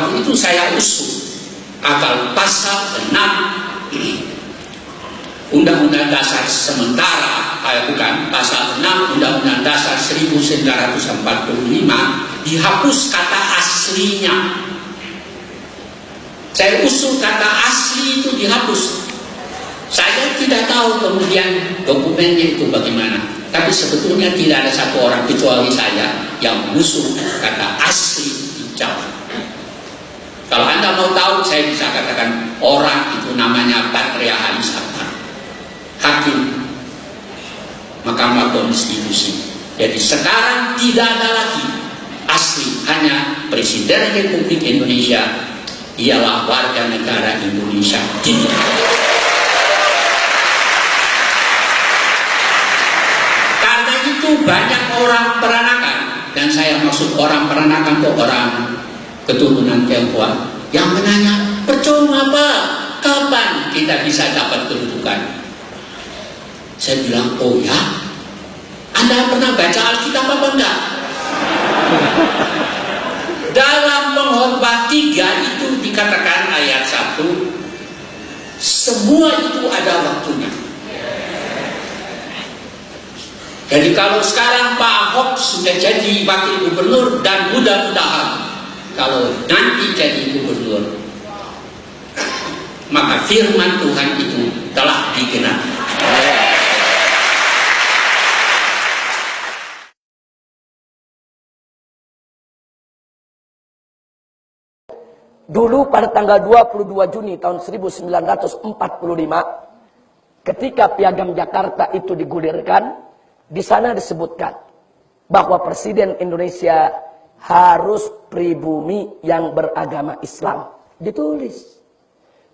waktu itu saya usul agar pasal 6 Undang-Undang Dasar sementara, bukan, pasal 6 Undang-Undang Dasar 1945 dihapus kata aslinya. Saya usul kata asli itu dihapus. Saya tidak tahu kemudian dokumennya itu bagaimana. Tapi sebetulnya tidak ada satu orang kecuali saya yang mengusul kata asli dicabut. Kalau Anda mau tahu, saya bisa katakan orang itu namanya Patria Hanis Akbar, hakim Mahkamah Konstitusi. Jadi sekarang tidak ada lagi asli, hanya Presiden Republik Indonesia ialah warga negara Indonesia. Karena itu banyak orang peranakan, dan saya maksud orang peranakan itu orang keturunan Tionghoa yang menanya, percuma Pak, kapan kita bisa dapat kedudukan? Saya bilang, oh ya, Anda pernah baca Alkitab apa enggak? Dalam Pengkhotbah 3 itu dikatakan ayat 1, semua itu ada waktunya. Jadi kalau sekarang Pak Ahok sudah jadi wakil gubernur, dan mudah-mudahan kalau nanti jadi gubernur, maka firman Tuhan itu telah digenapi. Dulu pada tanggal 22 Juni tahun 1945, ketika Piagam Jakarta itu digulirkan, di sana disebutkan bahwa Presiden Indonesia harus pribumi yang beragama Islam. Ditulis.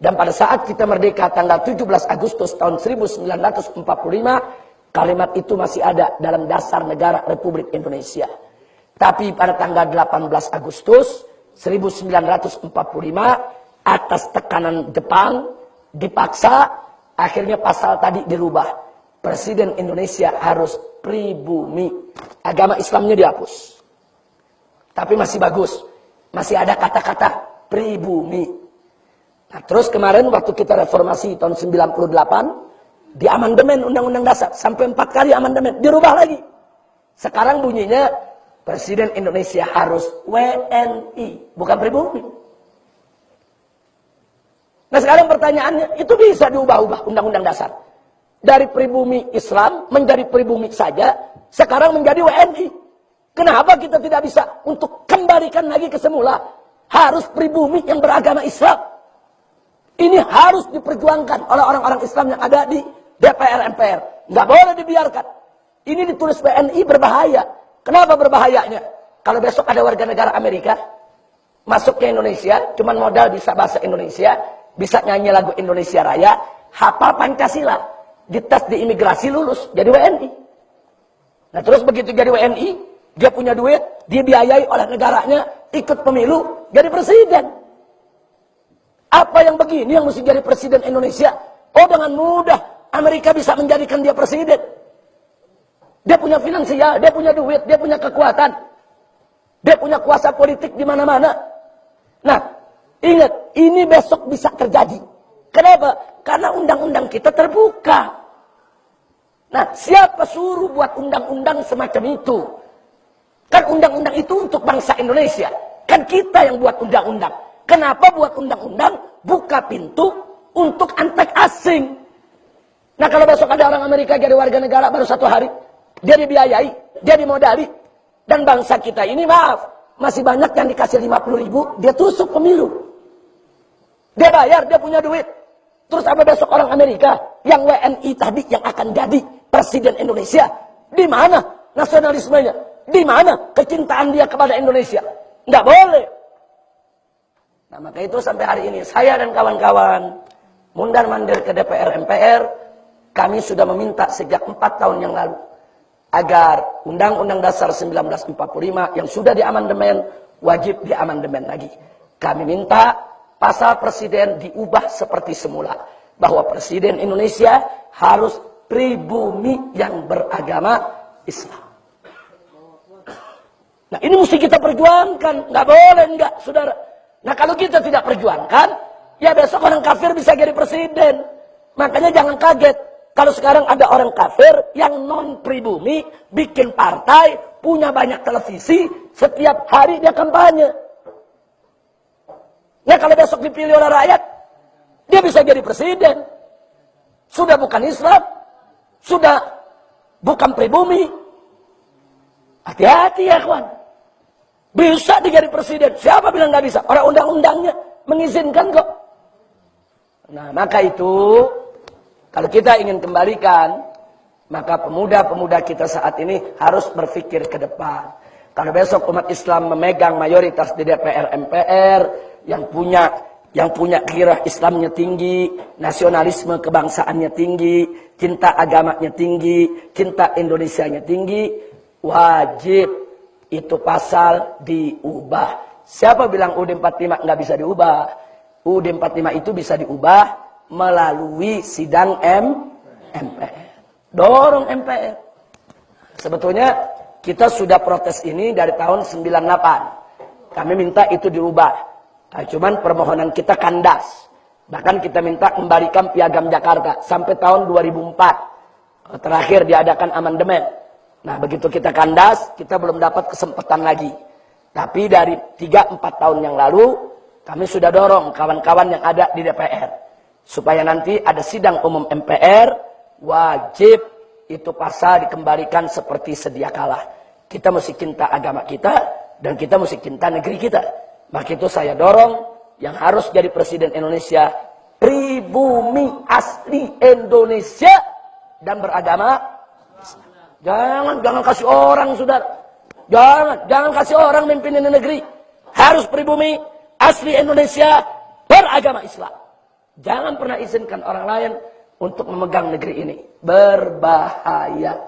Dan pada saat kita merdeka tanggal 17 Agustus tahun 1945, kalimat itu masih ada dalam dasar negara Republik Indonesia. Tapi pada tanggal 18 Agustus 1945, atas tekanan Jepang, dipaksa, akhirnya pasal tadi dirubah. Presiden Indonesia harus pribumi. Agama Islamnya dihapus. Tapi masih bagus. Masih ada kata-kata pribumi. Nah, terus kemarin waktu kita reformasi tahun 98, di amandemen Undang-Undang Dasar, sampai 4 kali amandemen, dirubah lagi. Sekarang bunyinya, Presiden Indonesia harus WNI, bukan pribumi. Nah sekarang pertanyaannya, itu bisa diubah-ubah Undang-Undang Dasar. Dari pribumi Islam menjadi pribumi saja, sekarang menjadi WNI. Kenapa kita tidak bisa untuk kembalikan lagi ke semula? Harus pribumi yang beragama Islam. Ini harus diperjuangkan oleh orang-orang Islam yang ada di DPR MPR. Nggak boleh dibiarkan. Ini ditulis WNI berbahaya. Kenapa berbahayanya? Kalau besok ada warga negara Amerika masuk ke Indonesia, cuman modal bisa bahasa Indonesia, bisa nyanyi lagu Indonesia Raya, hafal Pancasila, dites di imigrasi lulus, jadi WNI. Nah terus begitu jadi WNI, dia punya duit, dibiayai oleh negaranya, ikut pemilu, jadi presiden. Apa yang begini yang mesti jadi presiden Indonesia? Oh dengan mudah Amerika bisa menjadikan dia presiden. Dia punya finansial, dia punya duit, dia punya kekuatan. Dia punya kuasa politik di mana-mana. Nah, ingat, ini besok bisa terjadi. Kenapa? Karena undang-undang kita terbuka. Nah, siapa suruh buat undang-undang semacam itu? Kan undang-undang itu untuk bangsa Indonesia. Kan kita yang buat undang-undang. Kenapa buat undang-undang? Buka pintu untuk antek asing. Nah, kalau besok ada orang Amerika jadi warga negara baru 1 hari, dia dibiayai, dia dimodali. Dan bangsa kita ini, maaf, masih banyak yang dikasih 50.000, dia tusuk pemilu. Dia bayar, dia punya duit. Terus apa besok orang Amerika yang WNI tadi yang akan jadi presiden Indonesia? Di mana nasionalismenya? Di mana kecintaan dia kepada Indonesia? Nggak boleh. Nah maka itu sampai hari ini saya dan kawan-kawan mundar-mandir ke DPR MPR, kami sudah meminta sejak 4 tahun yang lalu agar Undang-Undang Dasar 1945 yang sudah diamandemen wajib diamandemen lagi. Kami minta pasal presiden diubah seperti semula, bahwa presiden Indonesia harus pribumi yang beragama Islam. Nah ini mesti kita perjuangkan, nggak boleh enggak, saudara. Nah kalau kita tidak perjuangkan, ya besok orang kafir bisa jadi presiden. Makanya jangan kaget. Kalau sekarang ada orang kafir yang non pribumi, bikin partai, punya banyak televisi, setiap hari dia kampanye. Nah kalau besok dipilih oleh rakyat, dia bisa jadi presiden. Sudah bukan Islam, sudah bukan pribumi. Hati-hati ya kawan. Bisa dia jadi presiden. Siapa bilang nggak bisa? Orang undang-undangnya mengizinkan kok. Nah maka itu, kalau kita ingin kembalikan, maka pemuda-pemuda kita saat ini harus berpikir ke depan. Kalau besok umat Islam memegang mayoritas di DPR MPR, yang punya gairah Islamnya tinggi, nasionalisme kebangsaannya tinggi, cinta agamanya tinggi, cinta Indonesianya tinggi, wajib itu pasal diubah. Siapa bilang UUD 45 nggak bisa diubah? UUD 45 itu bisa diubah melalui sidang MPR. Dorong MPR. Sebetulnya kita sudah protes ini dari tahun 98. Kami minta itu diubah. Nah, cuman permohonan kita kandas. Bahkan kita minta kembalikan Piagam Jakarta sampai tahun 2004. Terakhir diadakan amandemen. Nah begitu kita kandas, kita belum dapat kesempatan lagi. Tapi dari 3-4 tahun yang lalu, kami sudah dorong kawan-kawan yang ada di DPR. Supaya nanti ada sidang umum MPR, wajib itu pasal dikembalikan seperti sedia kala. Kita mesti cinta agama kita, dan kita mesti cinta negeri kita. Maka itu saya dorong, yang harus jadi presiden Indonesia, pribumi asli Indonesia, dan beragama. Jangan kasih orang, saudara. Jangan kasih orang memimpin negeri. Harus pribumi asli Indonesia, beragama Islam. Jangan pernah izinkan orang lain untuk memegang negeri ini. Berbahaya.